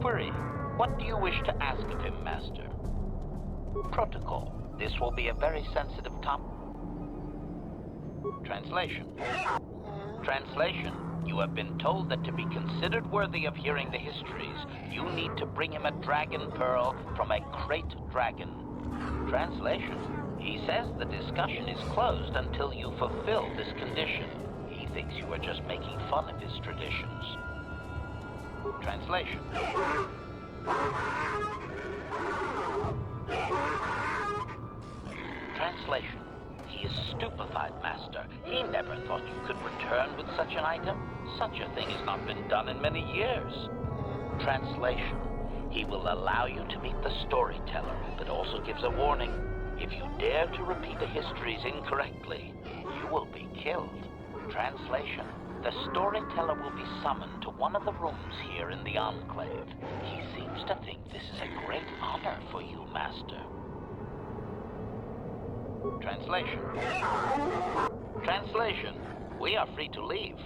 Query. What do you wish to ask of him, Master? Protocol. This will be a very sensitive topic. Translation. Translation. You have been told that to be considered worthy of hearing the histories, you need to bring him a dragon pearl from a crate dragon. Translation. He says the discussion is closed until you fulfill this condition. He thinks you are just making fun of his traditions. Translation. Translation. He is stupefied, Master. He never thought you could return with such an item. Such a thing has not been done in many years. Translation. He will allow you to meet the storyteller, but also gives a warning. If you dare to repeat the histories incorrectly, you will be killed. Translation. The storyteller will be summoned to one of the rooms here in the Enclave. He seems to think this is a great honor for you, Master. Translation. Translation. We are free to leave.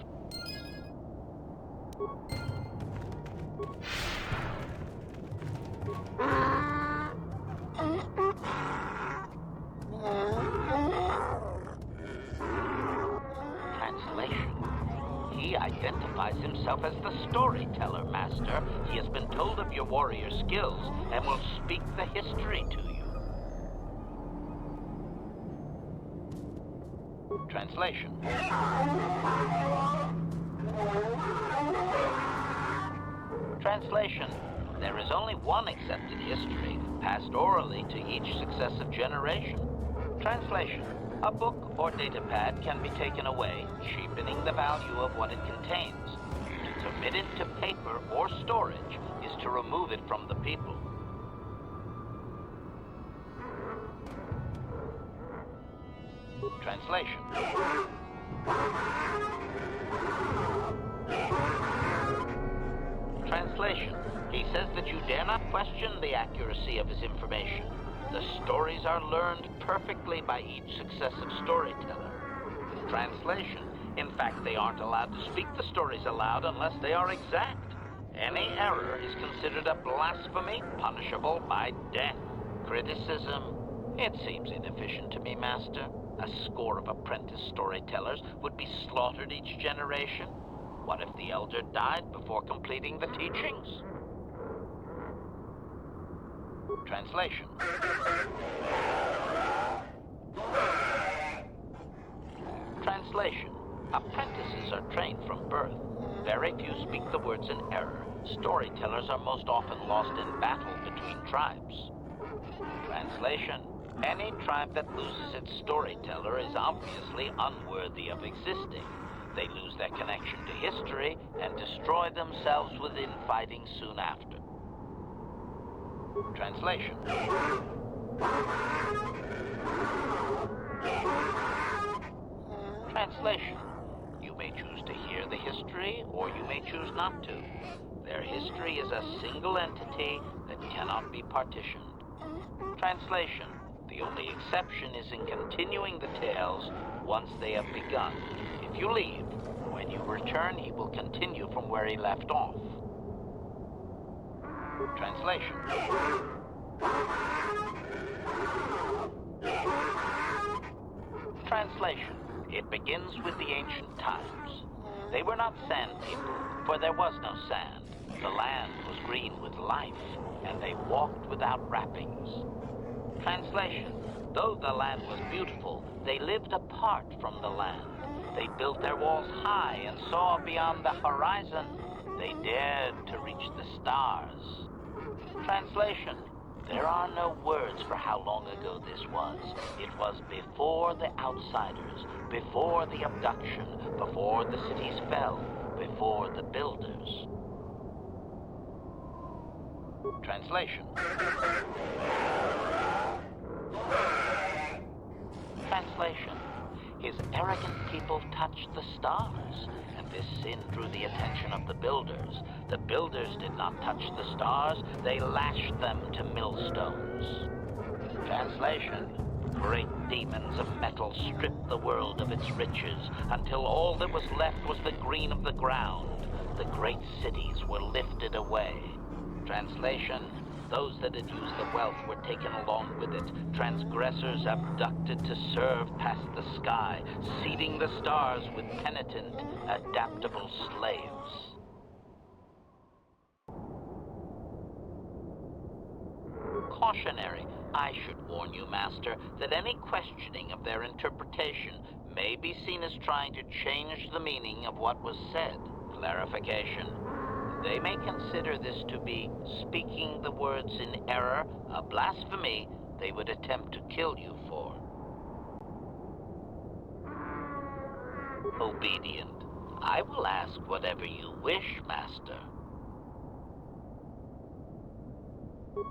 Translation. He identifies himself as the storyteller, Master. He has been told of your warrior skills and will speak the history to you. Translation. Translation. There is only one accepted history, passed orally to each successive generation. Translation. A book or datapad can be taken away, cheapening the value of what it contains. To commit it to paper or storage is to remove it from the people. Translation. Translation. He says that you dare not question the accuracy of his information. The stories are learned perfectly by each successive storyteller. Translation. In fact, they aren't allowed to speak the stories aloud unless they are exact. Any error is considered a blasphemy punishable by death. Criticism. It seems inefficient to me, Master. A score of apprentice storytellers would be slaughtered each generation. What if the elder died before completing the teachings? Translation. Translation. Apprentices are trained from birth. Very few speak the words in error. Storytellers are most often lost in battle between tribes. Translation. Any tribe that loses its storyteller is obviously unworthy of existing. They lose their connection to history and destroy themselves with infighting soon after. Translation. Translation. You may choose to hear the history, or you may choose not to. Their history is a single entity that cannot be partitioned. Translation. The only exception is in continuing the tales once they have begun. If you leave, when you return, he will continue from where he left off. Translation. Translation. It begins with the ancient times. They were not sand people, for there was no sand. The land was green with life, and they walked without wrappings. Translation. Though the land was beautiful, they lived apart from the land. They built their walls high and saw beyond the horizon. They dared to reach the stars. Translation. There are no words for how long ago this was. It was before the outsiders, before the abduction, before the cities fell, before the builders. Translation. Translation. His arrogant people touched the stars, and this sin drew the attention of the builders. The builders did not touch the stars, they lashed them to millstones. Translation. Great demons of metal stripped the world of its riches until all that was left was the green of the ground. The great cities were lifted away. Translation: those that had used the wealth were taken along with it. Transgressors abducted to serve past the sky, seeding the stars with penitent, adaptable slaves. Cautionary. I should warn you, Master, that any questioning of their interpretation may be seen as trying to change the meaning of what was said. Clarification. They may consider this to be speaking the words in error, a blasphemy they would attempt to kill you for. Obedient. I will ask whatever you wish, Master.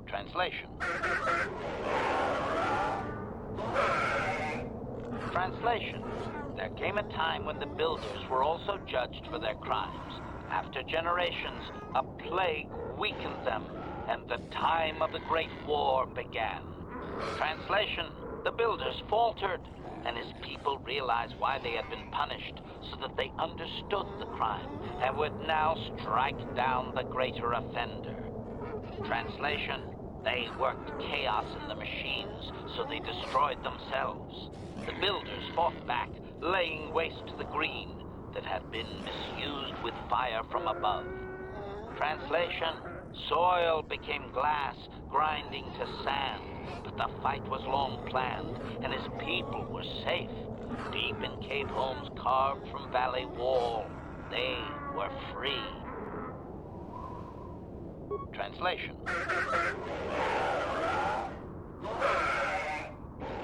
Translation. Translation. There came a time when the builders were also judged for their crimes. After generations, a plague weakened them, and the time of the Great War began. Translation. The builders faltered, and his people realized why they had been punished, so that they understood the crime, and would now strike down the greater offender. Translation: they worked chaos in the machines, so they destroyed themselves. The builders fought back, laying waste to the green that had been misused with fire from above. Translation: soil became glass, grinding to sand, but the fight was long planned, and his people were safe. Deep in cave homes carved from valley wall, they were free. Translation.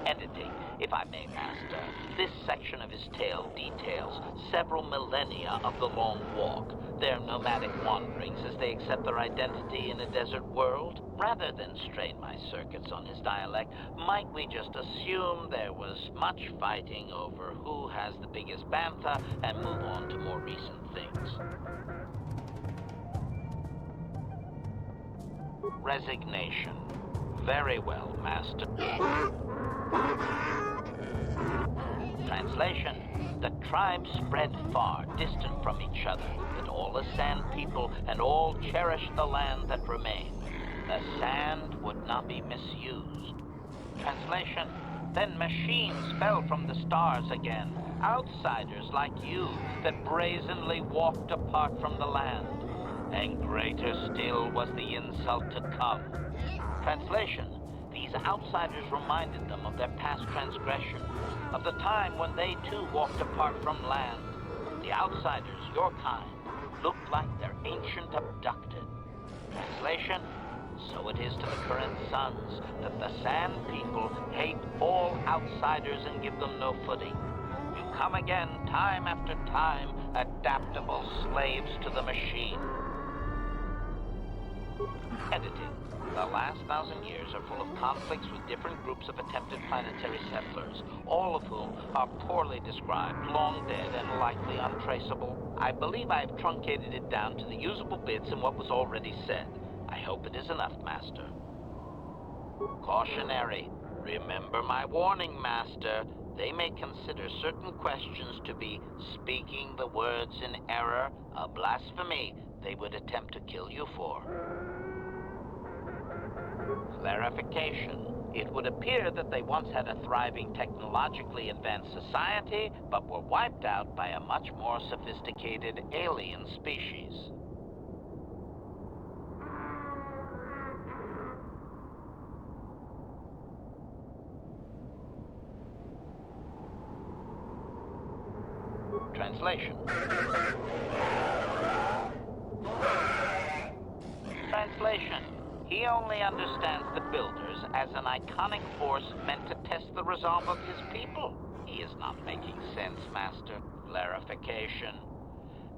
Editing, if I may, Master. This section of his tale details several millennia of the Long Walk, their nomadic wanderings as they accept their identity in a desert world. Rather than strain my circuits on his dialect, might we just assume there was much fighting over who has the biggest bantha and move on to more recent things? Resignation. Very well, Master. Translation. The tribes spread far, distant from each other, but all as sand people, and all cherished the land that remained. The sand would not be misused. Translation. Then machines fell from the stars again, outsiders like you that brazenly walked apart from the land. And greater still was the insult to come. Translation. These outsiders reminded them of their past transgression, of the time when they too walked apart from land. The outsiders, your kind, looked like their ancient abducted. Translation. So it is to the current sons that the Sand People hate all outsiders and give them no footing. You come again, time after time, adaptable slaves to the machine. Editing. The last 1,000 years are full of conflicts with different groups of attempted planetary settlers, all of whom are poorly described, long dead, and likely untraceable. I believe I have truncated it down to the usable bits in what was already said. I hope it is enough, Master. Cautionary. Remember my warning, Master. They may consider certain questions to be speaking the words in error, a blasphemy they would attempt to kill you for. Clarification. It would appear that they once had a thriving technologically advanced society, but were wiped out by a much more sophisticated alien species. Translation. Translation. He only understands the builders as an iconic force meant to test the resolve of his people. He is not making sense, Master. Clarification.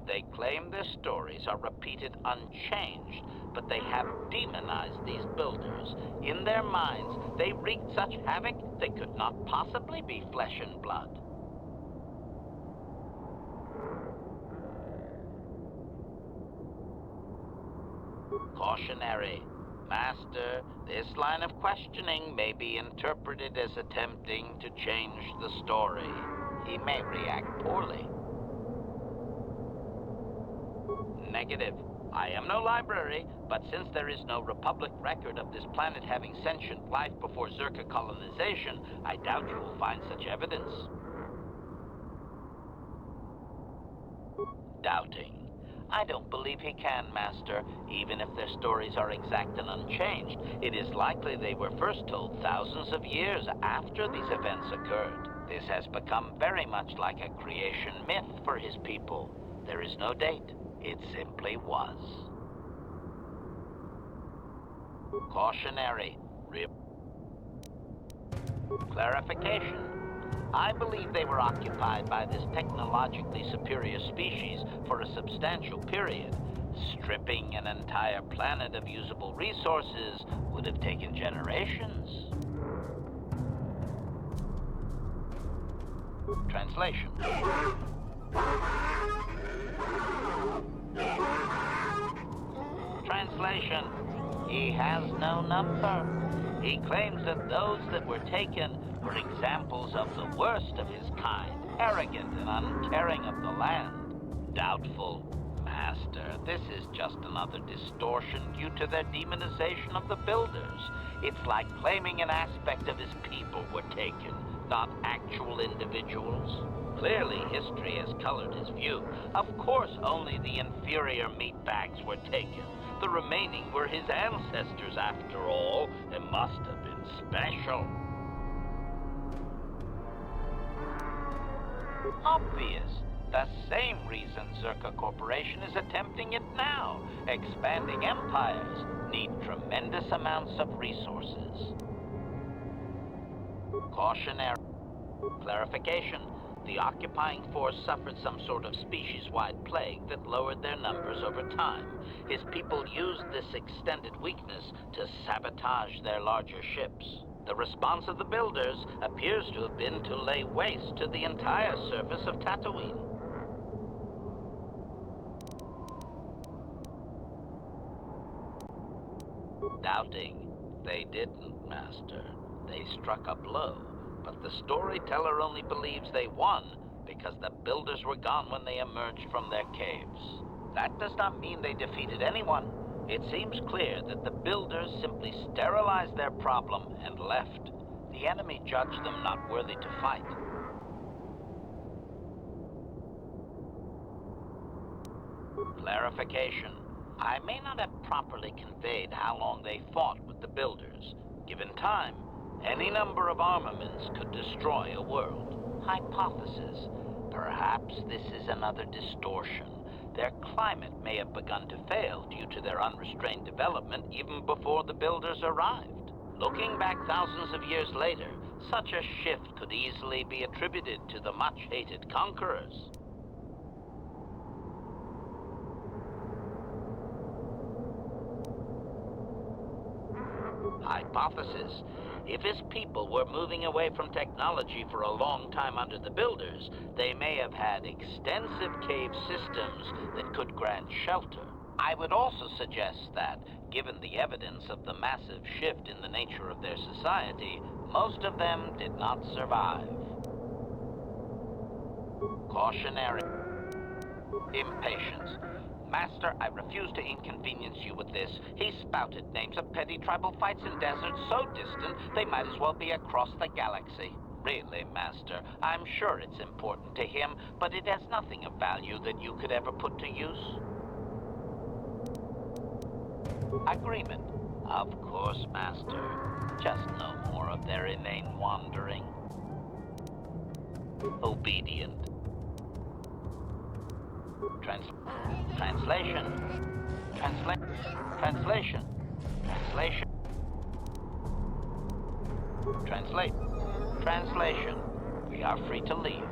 They claim their stories are repeated unchanged, but they have demonized these builders. In their minds, they wreaked such havoc they could not possibly be flesh and blood. Cautionary. Master, this line of questioning may be interpreted as attempting to change the story. He may react poorly. Negative. I am no library, but since there is no Republic record of this planet having sentient life before Zerka colonization, I doubt you will find such evidence. Doubting. I don't believe he can, Master. Even if their stories are exact and unchanged, it is likely they were first told thousands of years after these events occurred. This has become very much like a creation myth for his people. There is no date. It simply was. Cautionary. Clarification. I believe they were occupied by this technologically superior species for a substantial period. Stripping an entire planet of usable resources would have taken generations. Translation. Translation. He has no number. He claims that those that were taken were examples of the worst of his kind, arrogant and uncaring of the land. Doubtful. Master, this is just another distortion due to their demonization of the builders. It's like claiming an aspect of his people were taken, not actual individuals. Clearly, history has colored his view. Of course, only the inferior meatbags were taken. The remaining were his ancestors, after all. It must have been special. Obvious. The same reason Zerka Corporation is attempting it now. Expanding empires need tremendous amounts of resources. Cautionary. Clarification. The occupying force suffered some sort of species-wide plague that lowered their numbers over time. His people used this extended weakness to sabotage their larger ships. The response of the builders appears to have been to lay waste to the entire surface of Tatooine. Doubting. They didn't, Master. They struck a blow. But the storyteller only believes they won because the builders were gone when they emerged from their caves. That does not mean they defeated anyone. It seems clear that the builders simply sterilized their problem and left. The enemy judged them not worthy to fight. Clarification. I may not have properly conveyed how long they fought with the builders. Given time, any number of armaments could destroy a world. Hypothesis. Perhaps this is another distortion. Their climate may have begun to fail due to their unrestrained development even before the builders arrived. Looking back thousands of years later, such a shift could easily be attributed to the much-hated conquerors. Hypothesis. If his people were moving away from technology for a long time under the builders, they may have had extensive cave systems that could grant shelter. I would also suggest that, given the evidence of the massive shift in the nature of their society, most of them did not survive. Cautionary. Impatience. Master, I refuse to inconvenience you with this. He spouted names of petty tribal fights in deserts so distant they might as well be across the galaxy. Really, Master, I'm sure it's important to him, but it has nothing of value that you could ever put to use. Agreement. Of course, Master. Just no more of their inane wandering. Obedient. Translation. Translation. Translate. Translation. We are free to leave.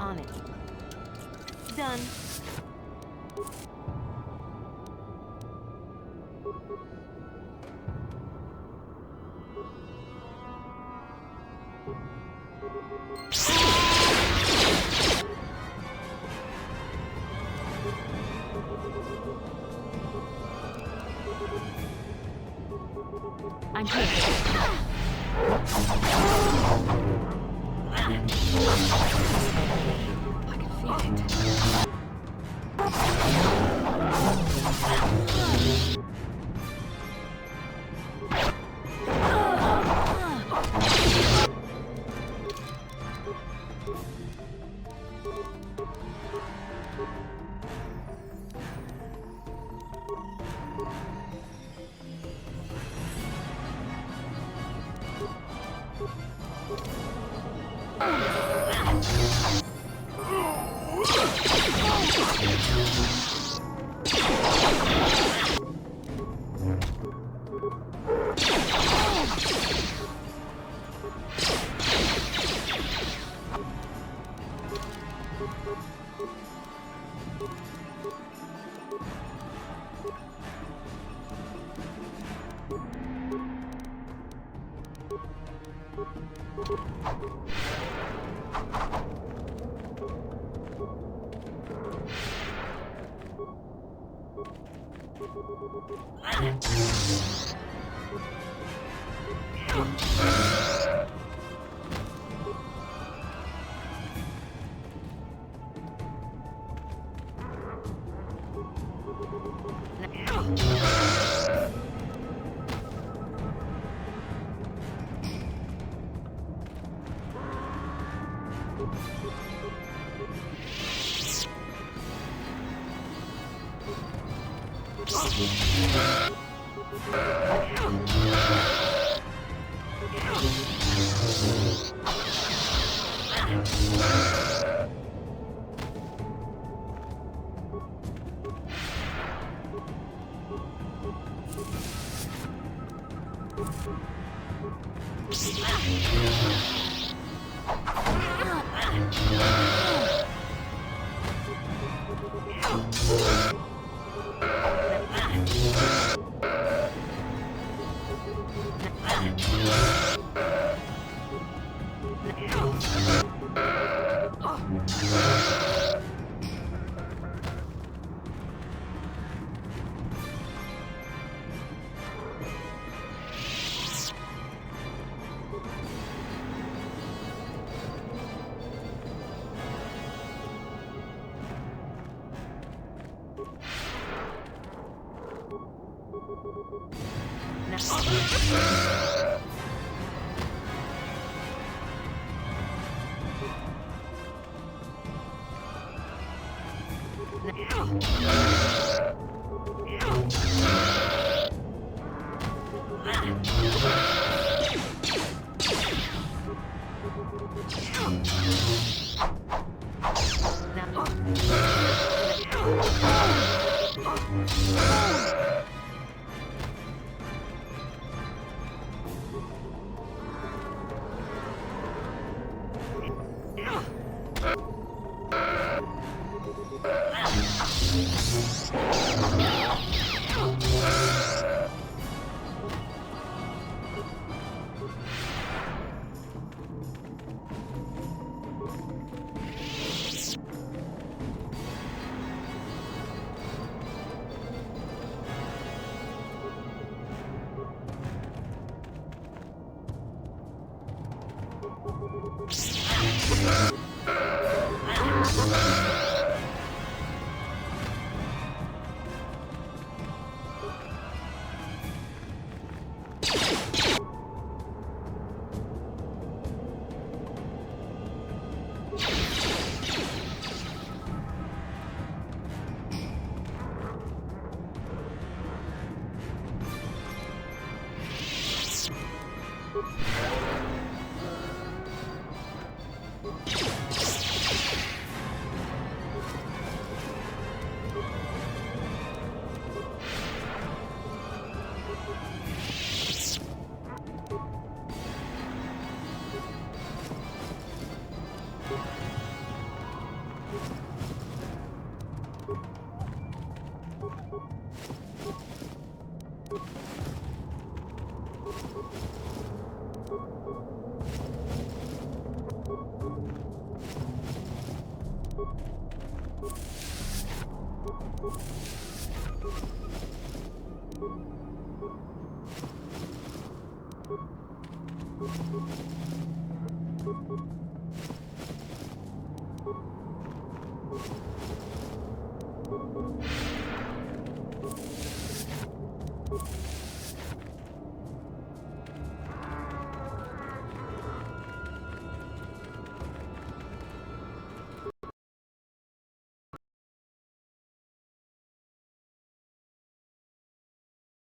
On it. Done. I'm here. I can feel it.